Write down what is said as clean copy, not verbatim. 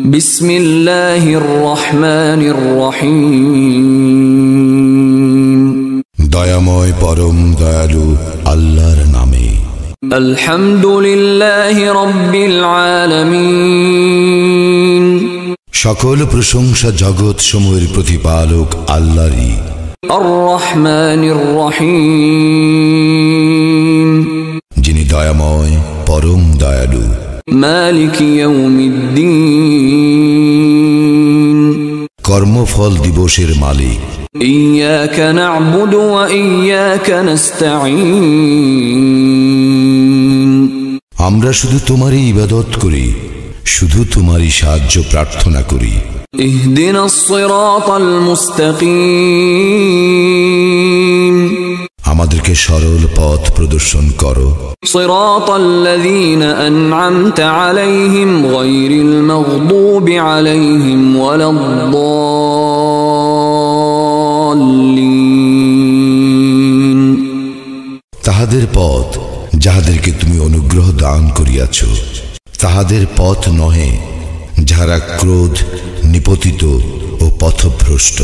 বিসমিল্লাহির রহমানির রহিম। দয়াময় পরম দয়ালু আল্লাহর নামে। আলহামদুলিল্লাহি রাব্বিল আলামিন। সকল প্রশংসা জগৎ সমূহের প্রতিপালক আল্লাহরই। আর রহমানির রহিম। যিনি দয়াময় পরম দয়ালু। মালিক ইয়াউমিদ্দিন। কর্মফল দিবসের মালিক। ইয়্যাকা না'বুদু ওয়া ইয়্যাকা নাস্তাঈন। আমরা শুধু তোমারই ইবাদত করি, শুধু তোমারই সাহায্য প্রার্থনা করি। ইহদিনাস সিরাতাল মুস্তাকিম। আমাদেরকে সরল পথ প্রদর্শন করো। সিরাতাল্লাযীনা আন'আমতা আলাইহিম গায়রিল মাগদুবি আলাইহিম ওয়ালাদ-দাল্লিন। তাহাদের পথ যাহাদেরকে তুমি অনুগ্রহ দান করিয়াছ, তাহাদের পথ নহে যাহারা ক্রোধ নিপতিত ও পথভ্রষ্ট।